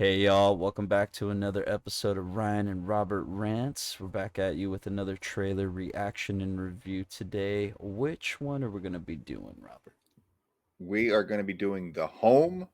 Hey y'all, welcome back to another episode of Ryan and Robert Rants. We're back at you with another trailer reaction and review today. Which one are we going to be doing, Robert? We are going to be doing The Home.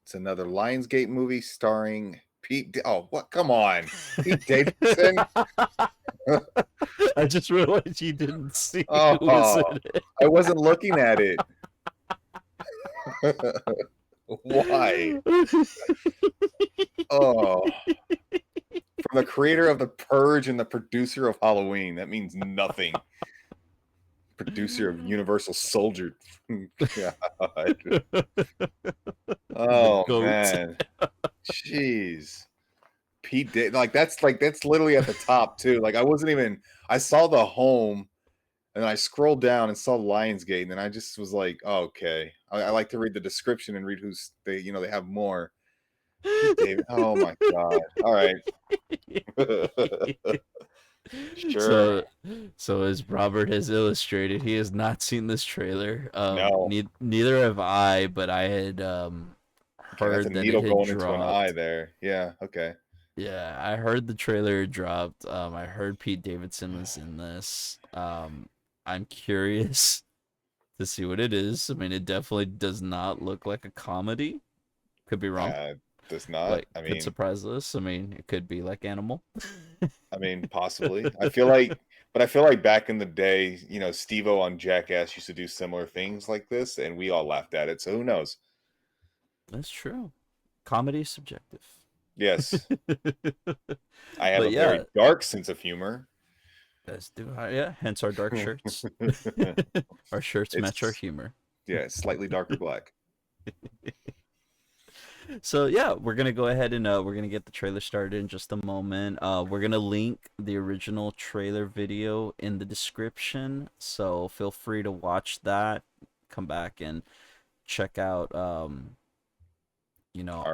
It's another Lionsgate movie starring oh, what? Come on. Pete Davidson. I just realized you didn't see who was Oh, in it. I wasn't looking at it. Why? Oh, from the creator of The Purge and the producer of Halloween. That means nothing. Producer of Universal Soldier. God. The Oh, goat. man. Jeez. That's literally at the top too. Like I saw The Home and I scrolled down and saw Lionsgate, and then I just was like, oh, okay. I like to read the description and read they have more. Pete David. Oh my god. All right. Sure. So, so as Robert has illustrated, he has not seen this trailer. No. Neither have I, but I had Okay, that's a heard that it needle had going into an eye dropped. there. Yeah, okay. Yeah, I heard the trailer dropped. I heard Pete Davidson was in this. I'm curious to see what it is. I mean, it definitely does not look like a comedy. Could be wrong. Uh does not. Like, could surprise us. I mean, it could be like Animal. Possibly. I feel like back in the day, Steve-O on Jackass used to do similar things like this, and we all laughed at it. So who knows? That's true. Comedy is subjective. Yes, I have But a very yeah, dark sense of humor. let's do yeah. Hence our dark shirts. Our shirts match our It's humor. yeah, slightly darker black. So yeah, we're gonna go ahead and we're gonna get the trailer started in just a moment. We're gonna link the original trailer video in the description, so feel free to watch that. Come back and check out Our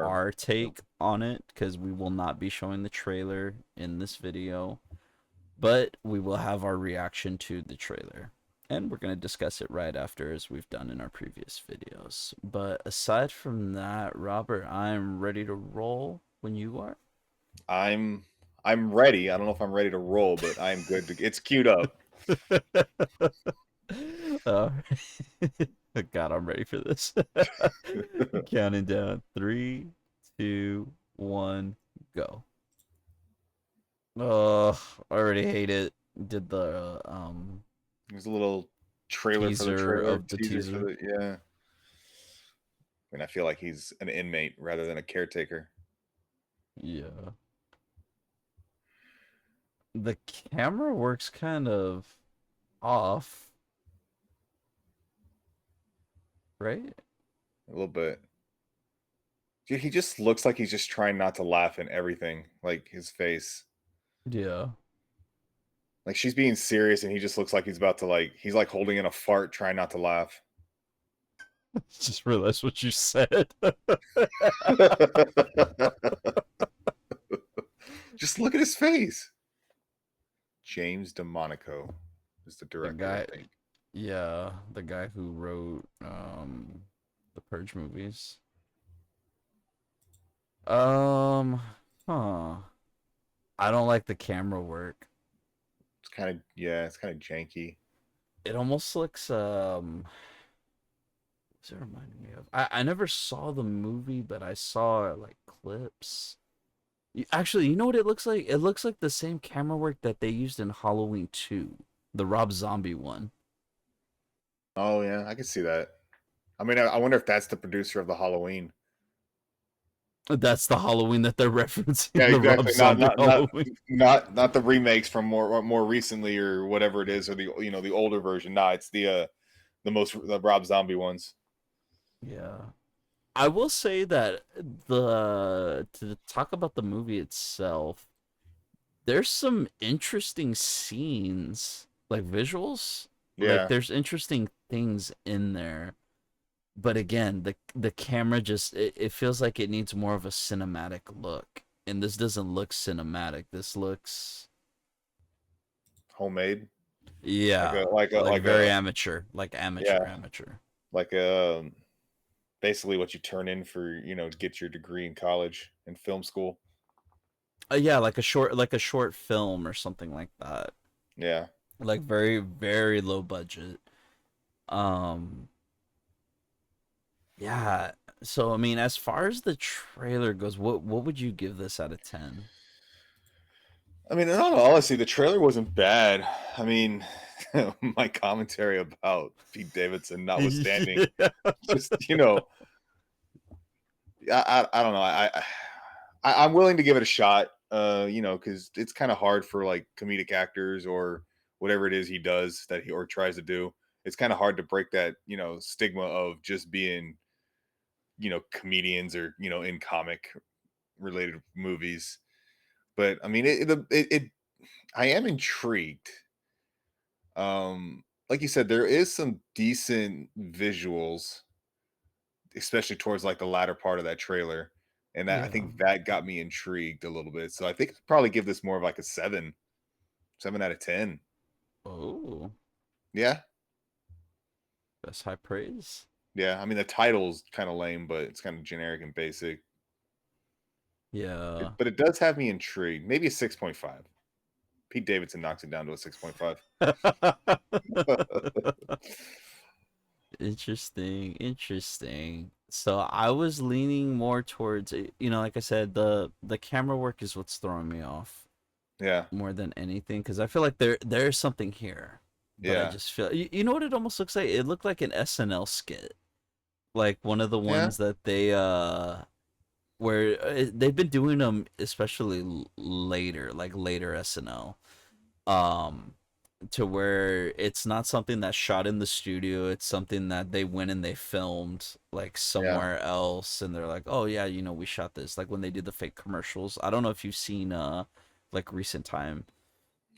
our take on it because we will not be showing the trailer in this video, but we will have our reaction to the trailer. And we're going to discuss it right after, as we've done in our previous videos. But aside from that, Robert, I'm ready to roll when you are. I'm I'm ready. I don't know if I'm ready to roll, but I'm good to it's queued up. uh, God, I'm ready for this. Counting down. Three, two, one, go. Oh, I already hate it. Did the There's a little trailer for the teaser trailer, of the teaser for teaser. the yeah. I feel like he's an inmate rather than a caretaker. Yeah. The camera works kind of off, right? A little bit. Dude, he just looks like he's just trying not to laugh in everything, like his face. Yeah. Like she's being serious and he just looks like he's about to he's like holding in a fart trying not to laugh. Just realized what you said. Just look at his face. James DeMonico is the The director, I guy, think. yeah, the guy who wrote the Purge movies. Um, huh. I don't like the camera work. It's kind of janky. It almost looks what's it reminding me of? I never saw the movie, but I saw like clips. Actually, you know what it looks like? It looks like the same camera work that they used in Halloween 2, the Rob Zombie one. Oh yeah, I can see that. I wonder if that's the producer of the Halloween. That's the Halloween that they're referencing, Yeah, the Rob exactly. Not Zombie not not Halloween. not the remakes from more recently or whatever it is, or the older version. Nah, it's the Rob Zombie ones. Yeah. I will say that the to talk about the movie itself, there's some interesting scenes, like visuals. Like Yeah, there's interesting things in there. But again, the camera just it feels like it needs more of a cinematic look. And this doesn't look cinematic. This looks homemade. Like a yeah, like a like like very a amateur, like yeah amateur. like a basically what you turn in for, to get your degree in college and film school. Yeah, like a short film or something like that. Yeah. Like very very low budget. Um, yeah. So I mean, as far as the trailer goes, what would you give this out of 10? I mean, in all honesty, the trailer wasn't bad. I mean, my commentary about Pete Davidson notwithstanding, Yeah. just I don't know. I'm willing to give it a shot. Because it's kind of hard for like comedic actors or whatever it is he does that he or tries to do. It's kind of hard to break that stigma of just being comedians or in comic related movies. But I mean, it I am intrigued. Like you said, there is some decent visuals, especially towards like the latter part of that trailer. And that I Yeah. think that got me intrigued a little bit. So I think I'd probably give this more of like a 7 out of 10. Oh, Yeah. that's high praise. Yeah. I mean, the title's kind of lame, but it's kind of generic and basic. Yeah. But it does have me intrigued. Maybe a 6.5. Pete Davidson knocks it down to a 6.5. Interesting, interesting. So I was leaning more towards like I said, the camera work is what's throwing me off Yeah. more than anything because I feel like there's something here, but I Yeah. just feel you know what it almost looks like? It looked like an SNL skit, like one of the Yeah. ones that they where they've been doing them especially later, like later SNL. Um to where it's not something that's shot in the studio, it's something that they went and they filmed like Yeah. somewhere else and they're like, "Oh yeah, we shot this." Like when they did the fake commercials. I don't know if you've seen like recent time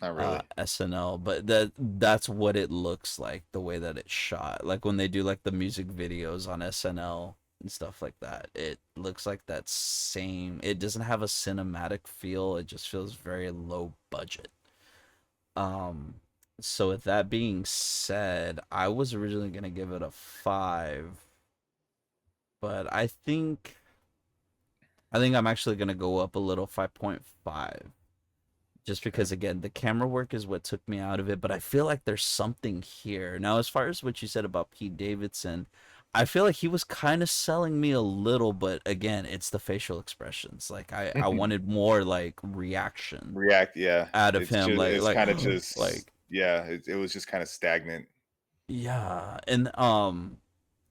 Not really. SNL, but that's what it looks like, the way that it's shot. Like when they do like the music videos on SNL and stuff like that. It looks like that same. It doesn't have a cinematic feel. It just feels very low budget. Um, so with that being said, I was originally gonna give it a 5, but I think I'm actually gonna go up a little 5.5. Just Okay. because again, the camera work is what took me out of it, but I feel like there's something here. Now, as far as what you said about Pete Davidson, I feel like he was kind of selling me a little, but again, it's the facial expressions. Like I wanted more like reaction React, yeah. out of It's him, just it's kind of just like yeah, it was just kind of stagnant. yeah, and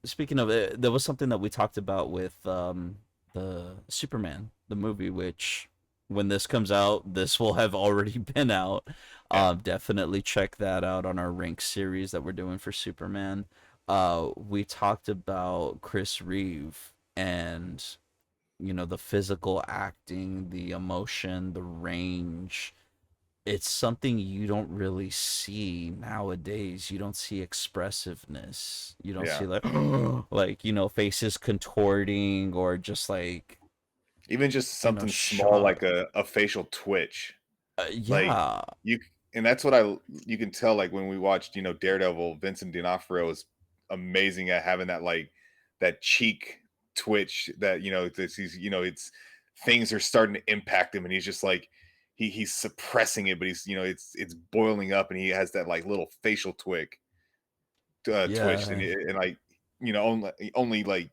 speaking of it, there was something that we talked about with the Superman, the movie, which when this comes out, this will have already been out. Yeah. Definitely check that out on our rank series that we're doing for Superman. We talked about Chris Reeve and the physical acting, the emotion, the range. It's something you don't really see nowadays. You don't see expressiveness. You don't Yeah. see like like faces contorting or just like Even just something small shock. like a facial twitch. Like Yeah, you and that's what you can tell like when we watched, Daredevil, Vincent D'Onofrio is amazing at having that like that cheek twitch that this he's it's things are starting to impact him and he's just like he's suppressing it but he's it's boiling up and he has that like little facial twitch yeah, and like only like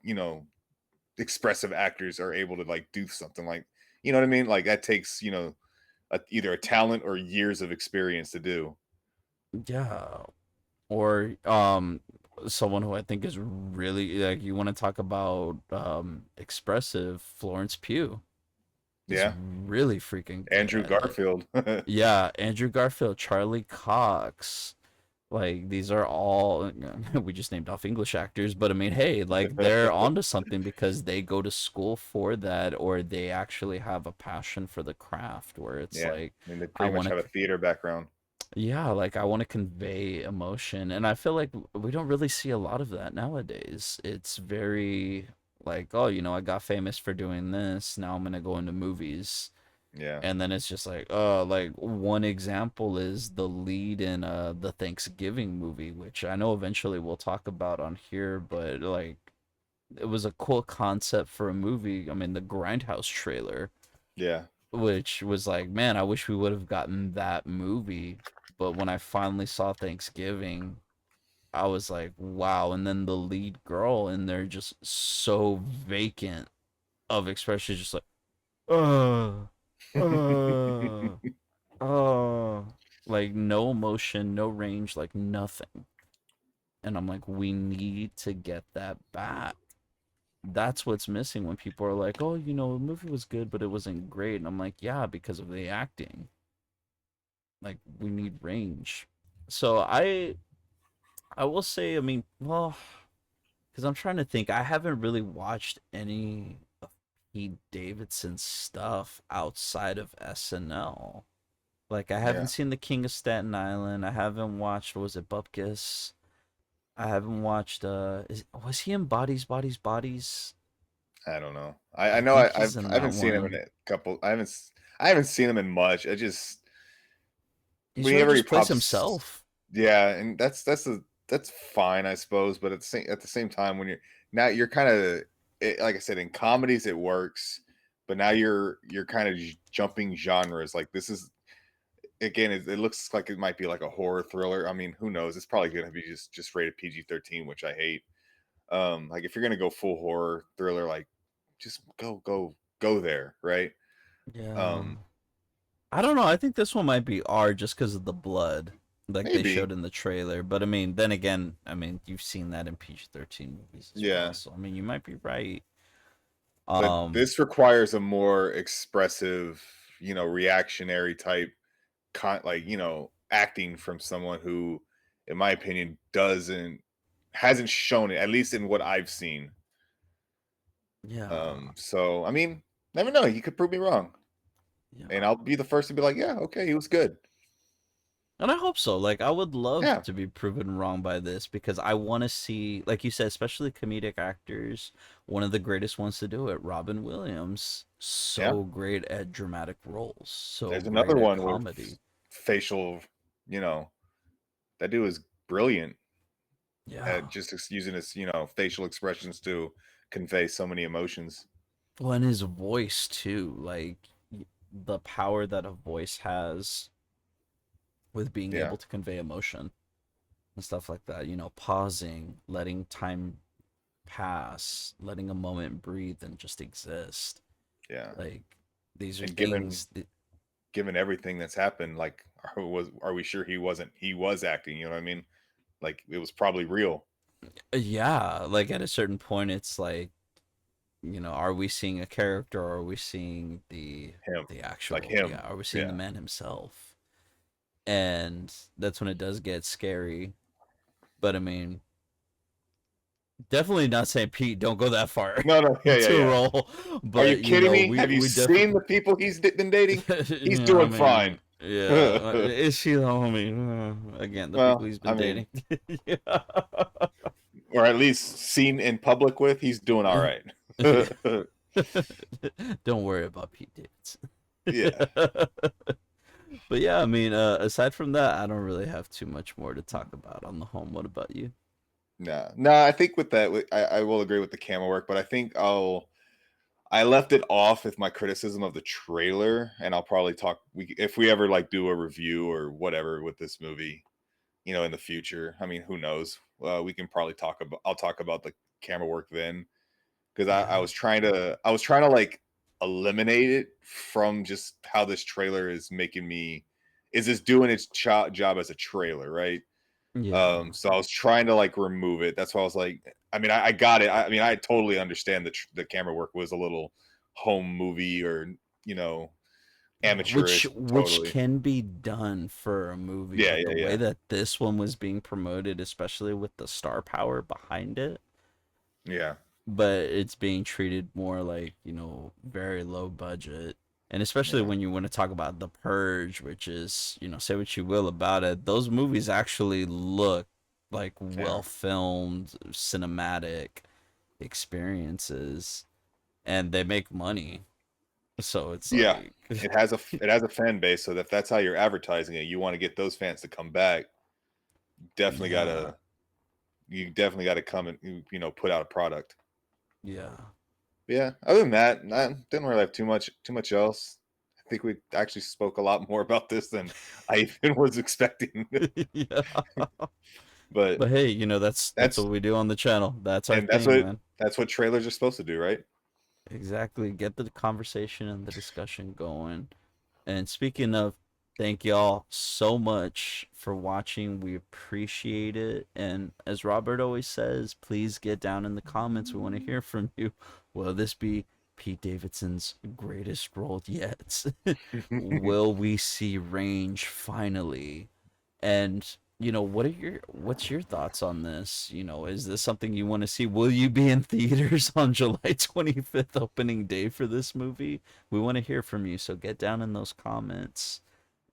expressive actors are able to like do something like what I mean like that takes either a talent or years of experience to do. yeah. Or someone who I think is really like, you want to talk about expressive, Florence Pugh is Yeah. really freaking good Andrew at it. Garfield. Yeah, Andrew Garfield, Charlie Cox. Like these are all we just named off English actors, but I mean, hey, like they're onto something because they go to school for that or they actually have a passion for the craft where it's Yeah. like I mean, they I pretty much want have a to theater background. yeah, like I want to convey emotion and I feel like we don't really see a lot of that nowadays. It's very like, oh, I got famous for doing this, now I'm going to go into movies Yeah. and then it's just like one example is the lead in the Thanksgiving movie, which I know eventually we'll talk about on here, but like it was a cool concept for a movie. I mean, the Grindhouse trailer, Yeah. which was like, man, I wish we would have gotten that movie. But when I finally saw Thanksgiving, I was like, wow. And then the lead girl in there just so vacant of expression, just like, uh, uh, like no emotion, no range, like nothing. And I'm like, we need to get that back. That's what's missing when people are like, oh, the movie was good, but it wasn't great. And I'm like, yeah, because of the acting. Like, we need range. So I will say, I mean, well, because I'm trying to think, I haven't really watched any of Pete Davidson's stuff outside of SNL. Like, I haven't Yeah. seen The King of Staten Island. I haven't watched, what was it, Bupkis? I haven't watched, was he in Bodies, Bodies, Bodies? I don't know. I I know think he's I've in I haven't that seen him in one. a couple. I haven't seen him in much. I just He sort of whenever he just plays pops, himself. yeah, and that's fine, I suppose. But at the same time, when you're kind of like I said, in comedies it works, but now you're kind of jumping genres. Like this is again, it looks like it might be like a horror thriller. I mean, who knows? It's probably gonna be just rated PG-13, which I hate. Like if you're gonna go full horror thriller, like just go there, right? Yeah. Um, I don't know. I think this one might be R just because of the blood, like they maybe, showed in the trailer. But I mean, then again, I mean, you've seen that in PG-13 movies as well. yeah. So I mean, you might be right. But Um, this requires a more expressive, reactionary type like, acting from someone who, in my opinion, doesn't hasn't shown it, at least in what I've seen. yeah, So I mean, never know. You could prove me wrong. And yeah. I'll be the first to be like, yeah, okay, he was good. And I hope so. Like, I would love Yeah, to be proven wrong by this because I want to see, like you said, especially comedic actors. One of the greatest ones to do it, Robin Williams, yeah. so great at dramatic roles, so There's another great at one with comedy. facial, you know, that dude is brilliant Yeah. at just using his, facial expressions to convey so many emotions. Well, and his voice too, like the power that a voice has with being Yeah, able to convey emotion and stuff like that. Pausing, letting time pass, letting a moment breathe and just exist. yeah. Like these are And things that, given everything that's happened, like are we sure he was acting? You know what I mean? Like it was probably real. yeah, like at a certain point it's like, are we seeing a character or are we seeing Him, the like actual, yeah, him. are we seeing the Yeah. man himself? And that's when it does get scary. But I mean, definitely not saying Pete, don't go that far No, no, yeah, yeah, into a yeah. role, Are you but kidding me? we Have you we seen definitely, the people he's been dating? He's I doing mean, fine. yeah, is she the homie? Again, the people Well, he's I been mean, dating. Yeah. or at least seen in public with, he's doing all right. Don't worry about Pete Davidson. Yeah. But yeah, I mean, aside from that, I don't really have too much more to talk about on the home. What about you? No, no, I think with that, I will agree with the camera work, but I think I left it off with my criticism of the trailer, and I'll probably talk if we ever like do a review or whatever with this movie, in the future. I mean, who knows? We can probably talk about. I'll talk about the camera work then because Yeah. I was trying to like eliminate it from just how this trailer is making me. Is this doing its job as a trailer, right? Yeah. So I was trying to like remove it. That's why I was like, I mean, I got it. I mean, I totally understand that the camera work was a little home movie or you know Yeah, which amateurish. which Totally. can be done for a movie, Yeah, but yeah, the way yeah, that this one was being promoted, especially with the star power behind it, yeah, but it's being treated more like, very low budget. And especially yeah, when you want to talk about The Purge, which is, say what you will about it, those movies actually look like yeah, well filmed, cinematic experiences, and they make money. So it's yeah. like, It has a fan base, so if that's how you're advertising it, you want to get those fans to come back. Definitely yeah. gotta you definitely gotta come and put out a product. Yeah. Yeah. Other than that, I didn't really have too much else. I think we actually spoke a lot more about this than I even was expecting. Yeah. But But hey, that's that's what we do on the channel. That's our and that's thing, what man. that's what trailers are supposed to do, right? Exactly. Get the conversation and the discussion going. And speaking of, thank y'all so much for watching. We appreciate it. And as Robert always says, please get down in the comments. We want to hear from you. Will this be Pete Davidson's greatest role yet? Will we see range finally? And what's your thoughts on this? Is this something you want to see? Will you be in theaters on July 25th opening day for this movie? We want to hear from you, so get down in those comments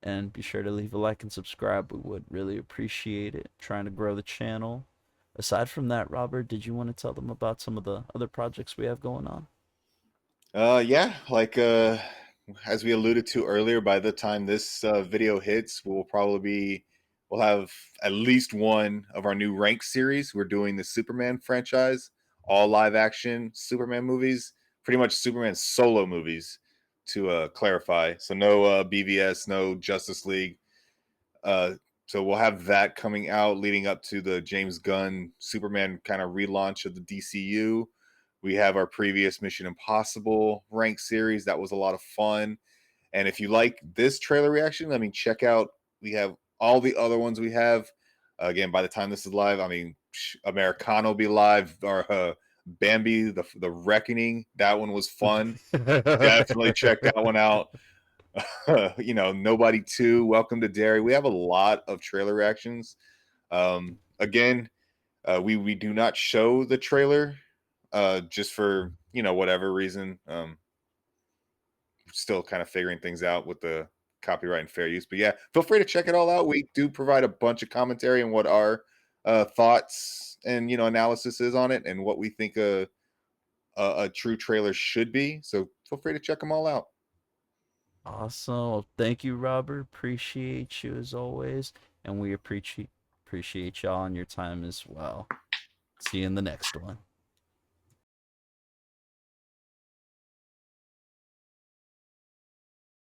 and be sure to leave a like and subscribe. We would really appreciate it. Trying to grow the channel. Aside from that, Robert, did you want to tell them about some of the other projects we have going on? Yeah, like as we alluded to earlier, by the time this video hits, we'll have at least one of our new Rank series. We're doing the Superman franchise, all live action Superman movies, pretty much Superman solo movies to clarify. So no BVS, no Justice League. Uh, so we'll have that coming out leading up to the James Gunn Superman kind of relaunch of the DCU. We have our previous Mission Impossible rank series. That was a lot of fun. And if you like this trailer reaction, I mean, check out, we have all the other ones we have. Again, by the time this is live, I mean, Americano will be live. Or Bambi, the Reckoning. That one was fun. Definitely check that one out. Nobody Two, Welcome to Derry. We have a lot of trailer reactions. Again, we do not show the trailer just for whatever reason. Still kind of figuring things out with the copyright and fair use. But yeah, feel free to check it all out. We do provide a bunch of commentary on what our thoughts and analysis is on it and what we think a true trailer should be. So feel free to check them all out. Awesome. Well, thank you, Robert. Appreciate you as always. And we appreciate y'all and your time as well. See you in the next one.